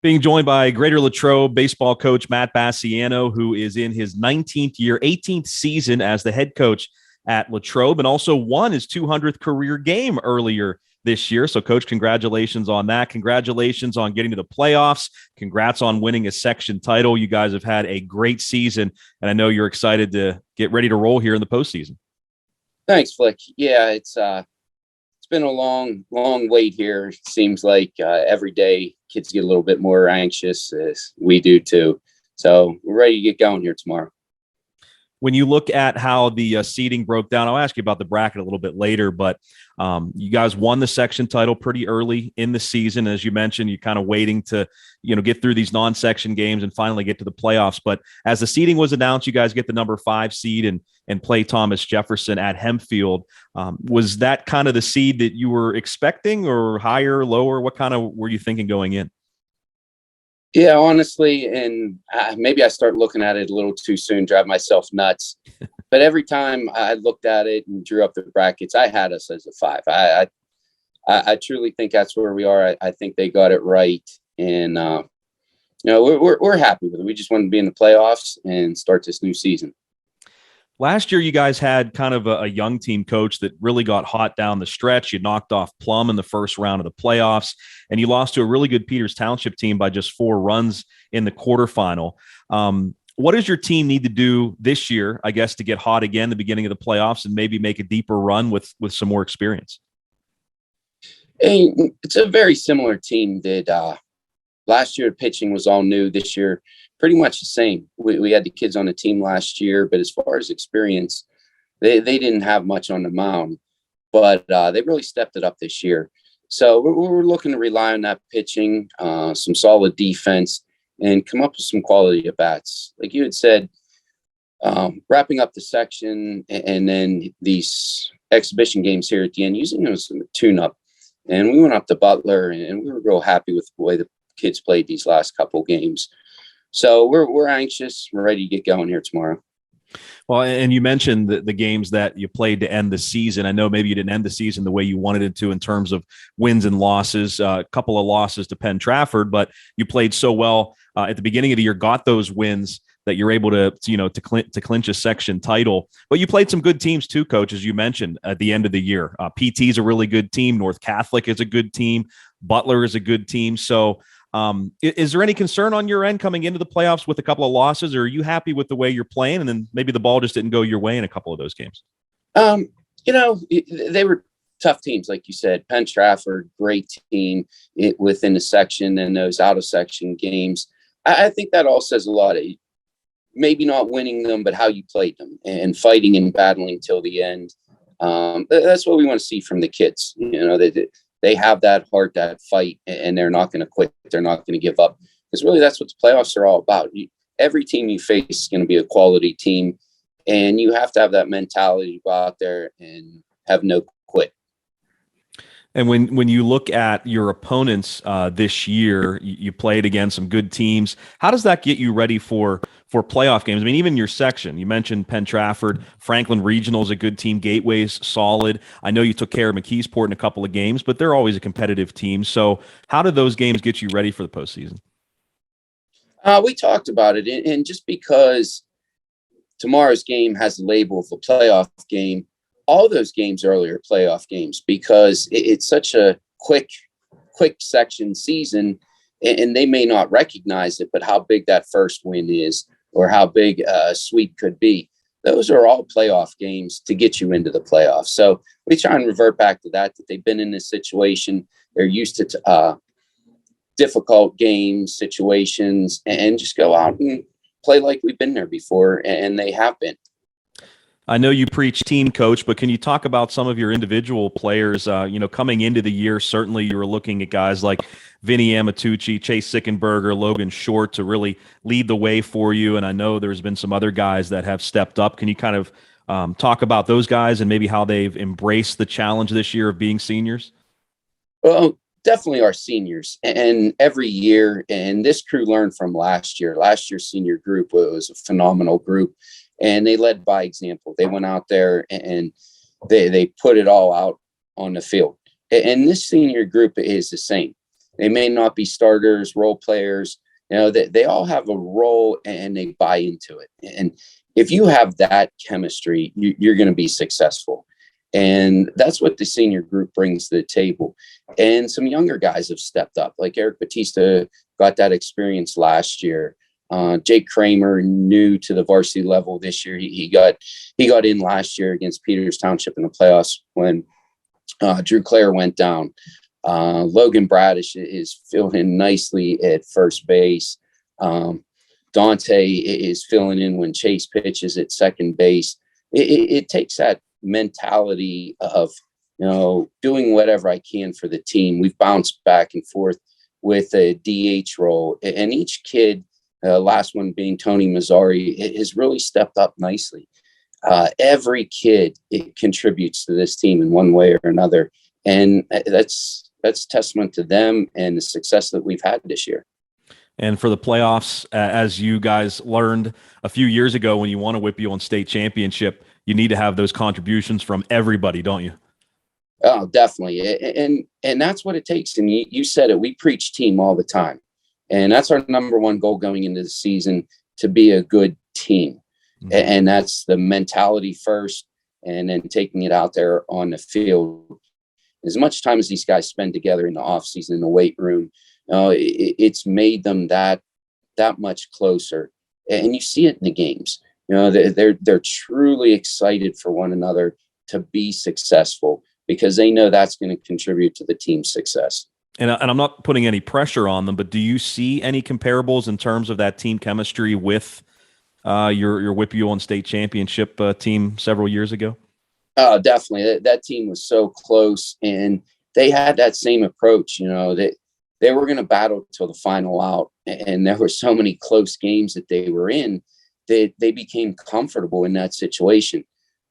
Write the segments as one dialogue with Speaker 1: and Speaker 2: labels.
Speaker 1: Being joined by Greater Latrobe baseball coach Matt Basciano, who is in his 19th year, 18th season as the head coach at Latrobe, and also won his 200th career game earlier this year. So, Coach, congratulations on that. Congratulations on getting to the playoffs. Congrats on winning a section title. You guys have had a great season, and I know you're excited to get ready to roll here in the postseason.
Speaker 2: Thanks, Flick. Yeah, it's been a long wait here. It seems like every day kids get a little bit more anxious, as we do too. So we're ready to get going here tomorrow.
Speaker 1: When you look at how the seeding broke down, I'll ask you about the bracket a little bit later, but you guys won the section title pretty early in the season. As you mentioned, you're kind of waiting to, get through these non-section games and finally get to the playoffs. But as the seeding was announced, you guys get the number 5 seed and play Thomas Jefferson at Hempfield. Was that kind of the seed that you were expecting, or higher, lower? What kind of were you thinking going in?
Speaker 2: Yeah, honestly, and maybe I start looking at it a little too soon, drive myself nuts. But every time I looked at it and drew up the brackets, I had us as a 5. I truly think that's where we are. I think they got it right, and we're happy with it. We just want to be in the playoffs and start this new season.
Speaker 1: Last year, you guys had kind of a young team coach that really got hot down the stretch. You knocked off Plum in the first round of the playoffs, and you lost to a really good Peters Township team by just 4 runs in the quarterfinal. What does your team need to do this year, I guess, to get hot again, the beginning of the playoffs, and maybe make a deeper run with some more experience?
Speaker 2: And it's a very similar team that last year pitching was all new. This year, pretty much the same. We had the kids on the team last year, but as far as experience, they didn't have much on the mound, but they really stepped it up this year. So we're looking to rely on that pitching, some solid defense, and come up with some quality at bats. Like you had said, wrapping up the section and then these exhibition games here at the end, using them as a tune-up. And we went up to Butler, and we were real happy with the way the kids played these last couple games. So we're anxious. We're ready to get going here tomorrow.
Speaker 1: Well, and you mentioned the games that you played to end the season. I know maybe you didn't end the season the way you wanted it to in terms of wins and losses, a couple of losses to Penn Trafford, but you played so well at the beginning of the year, got those wins that you're able to clinch a section title. But you played some good teams too, Coach, as you mentioned at the end of the year. PT is a really good team. North Catholic is a good team. Butler is a good team. So is there any concern on your end coming into the playoffs with a couple of losses, or are you happy with the way you're playing and then maybe the ball just didn't go your way in a couple of those games?
Speaker 2: They were tough teams, like you said. Penn Trafford, great team within the section, and those out of section games. I think that all says a lot. Maybe not winning them, but how you played them and fighting and battling till the end. That's what we want to see from the kids. They have that heart, that fight, and they're not going to quit. They're not going to give up, because really that's what the playoffs are all about. Every team you face is going to be a quality team, and you have to have that mentality to go out there and have no quit.
Speaker 1: And when you look at your opponents this year, you played against some good teams. How does that get you ready for playoff games? I mean, even your section, you mentioned Penn Trafford, Franklin Regional is a good team. Gateway's solid. I know you took care of McKeesport in a couple of games, but they're always a competitive team. So how did those games get you ready for the postseason?
Speaker 2: We talked about it, and just because tomorrow's game has the label of a playoff game, all those games earlier playoff games, because it's such a quick section season, and they may not recognize it, but how big that first win is, or how big a sweep could be. Those are all playoff games to get you into the playoffs. So we try and revert back to that they've been in this situation. They're used to difficult games, situations, and just go out and play like we've been there before, and they have been.
Speaker 1: I know you preach team, Coach, but can you talk about some of your individual players? Coming into the year, certainly you were looking at guys like Vinny Amatucci, Chase Sickenberger, Logan Short to really lead the way for you. And I know there's been some other guys that have stepped up. Can you kind of talk about those guys and maybe how they've embraced the challenge this year of being seniors?
Speaker 2: Well, definitely our seniors, and every year, and this crew learned from last year. Last year's senior group was a phenomenal group, and they led by example. They went out there and they put it all out on the field. And this senior group is the same. They may not be starters, role players. They all have a role and they buy into it. And if you have that chemistry, you're going to be successful. And that's what the senior group brings to the table. And some younger guys have stepped up, like Eric Batista got that experience last year. Jake Kramer, new to the varsity level this year. He got in last year against Peters Township in the playoffs when Drew Clare went down. Logan Bradish is filling in nicely at first base. Dante is filling in when Chase pitches at second base. It takes that mentality of, doing whatever I can for the team. We've bounced back and forth with a DH role, and each kid, last one being Tony Mazzari, has really stepped up nicely. Every kid, it contributes to this team in one way or another. And that's testament to them and the success that we've had this year.
Speaker 1: And for the playoffs, as you guys learned a few years ago when you won a WPIAL state championship, you need to have those contributions from everybody, don't you?
Speaker 2: Oh, definitely. And that's what it takes. And you said it, we preach team all the time. And that's our number one goal going into the season, to be a good team. Mm-hmm. And that's the mentality first, and then taking it out there on the field. As much time as these guys spend together in the off season, in the weight room, it's made them that much closer. And you see it in the games. They're truly excited for one another to be successful, because they know that's going to contribute to the team's success.
Speaker 1: And I'm not putting any pressure on them, but do you see any comparables in terms of that team chemistry with your WPIAL state championship team several years ago?
Speaker 2: Oh, definitely. That team was so close, and they had that same approach. They were going to battle till the final out, and there were so many close games that they were in that they became comfortable in that situation,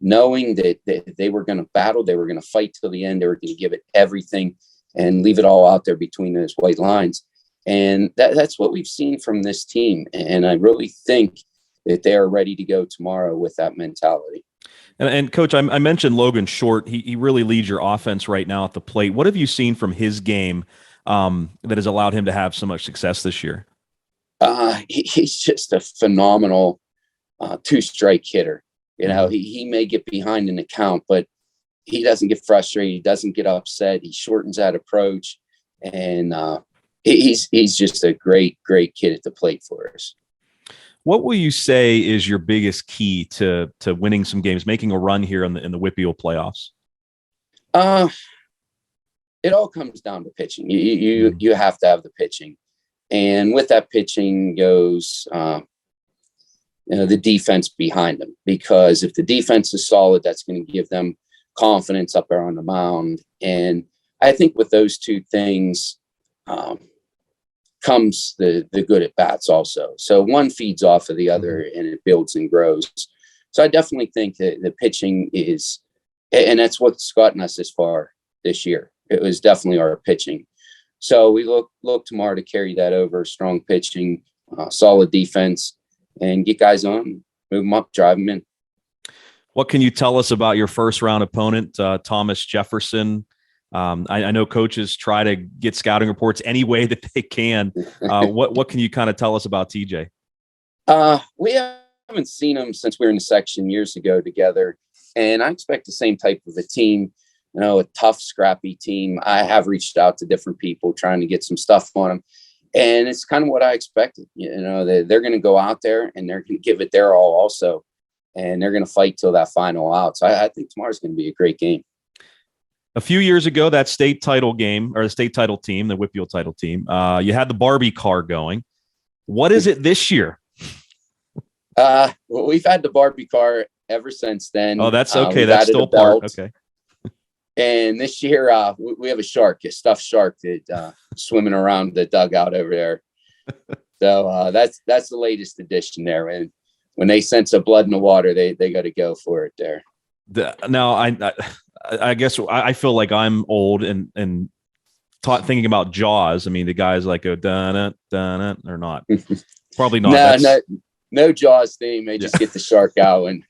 Speaker 2: knowing that they were going to battle, they were going to fight till the end, they were going to give it everything and leave it all out there between those white lines. And that's what we've seen from this team. And I really think that they are ready to go tomorrow with that mentality.
Speaker 1: And Coach, I mentioned Logan Short. He really leads your offense right now at the plate. What have you seen from his game that has allowed him to have so much success this year?
Speaker 2: He's just a phenomenal two-strike hitter. He may get behind in the count, but he doesn't get frustrated. He doesn't get upset. He shortens that approach, and he's just a great kid at the plate for us.
Speaker 1: What will you say is your biggest key to winning some games, making a run here in the WPIAL playoffs?
Speaker 2: It all comes down to pitching. You have to have the pitching, and with that pitching goes the defense behind them. Because if the defense is solid, that's going to give them confidence up there on the mound. And I think with those two things comes the good at bats also. So one feeds off of the other, and it builds and grows. So I definitely think that the pitching is, and that's what's gotten us this far this year. It was definitely our pitching. So we look tomorrow to carry that over. Strong pitching, solid defense, and get guys on, move them up, drive them in.
Speaker 1: What can you tell us about your first round opponent, Thomas Jefferson? I know coaches try to get scouting reports any way that they can. What can you kind of tell us about TJ?
Speaker 2: We haven't seen him since we were in the section years ago together, and I expect the same type of a team, a tough, scrappy team. I have reached out to different people trying to get some stuff on him, and it's kind of what I expected. They're going to go out there and they're going to give it their all also, and they're going to fight till that final out. So I think tomorrow's going to be a great game.
Speaker 1: A few years ago, that state title game, or the state title team, the WPIAL title team, you had the Barbie car going. What is it this year?
Speaker 2: Well, we've had the Barbie car ever since then.
Speaker 1: Oh, that's okay. That's still part. Okay.
Speaker 2: And this year, we have a shark, a stuffed shark that swimming around the dugout over there. So that's the latest addition there. And when they sense the blood in the water, they got to go for it there.
Speaker 1: Now, I guess I feel like I'm old and thinking about Jaws. I mean, the guys like go dun it or not. Probably not.
Speaker 2: No Jaws theme. They just get the shark out and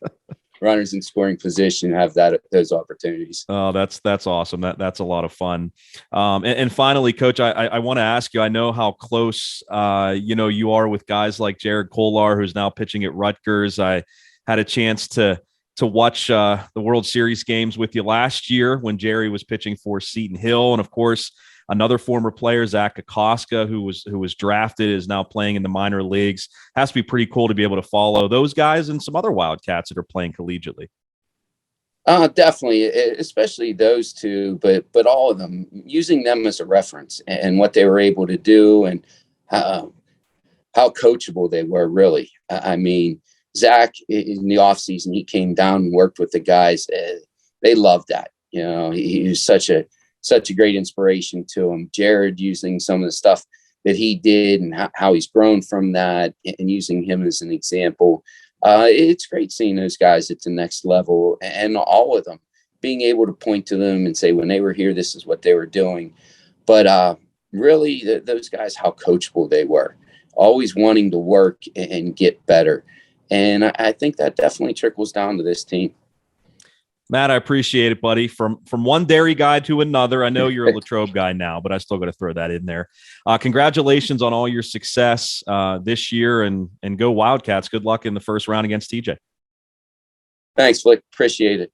Speaker 2: runners in scoring position have those opportunities.
Speaker 1: Oh, that's awesome. That's a lot of fun. And finally, Coach, I want to ask you. I know how close you are with guys like Jared Kollar, who's now pitching at Rutgers. I had a chance to watch the World Series games with you last year when Jerry was pitching for Seton Hill, and of course, another former player, Zach Kokoska, who was drafted, is now playing in the minor leagues. Has to be pretty cool to be able to follow those guys and some other Wildcats that are playing collegiately.
Speaker 2: Definitely, especially those two, but all of them, using them as a reference and what they were able to do and how coachable they were, really. I mean, Zach, in the offseason, he came down and worked with the guys. They loved that. He was such a great inspiration to him. Jared, using some of the stuff that he did and how he's grown from that, and using him as an example. It's great seeing those guys at the next level, and all of them being able to point to them and say, when they were here, this is what they were doing. But really, those guys, how coachable they were, always wanting to work and get better. And I think that definitely trickles down to this team.
Speaker 1: Matt, I appreciate it, buddy. From one dairy guy to another. I know you're a Latrobe guy now, but I still got to throw that in there. Congratulations on all your success this year, and go Wildcats. Good luck in the first round against TJ.
Speaker 2: Thanks, Flick. Appreciate it.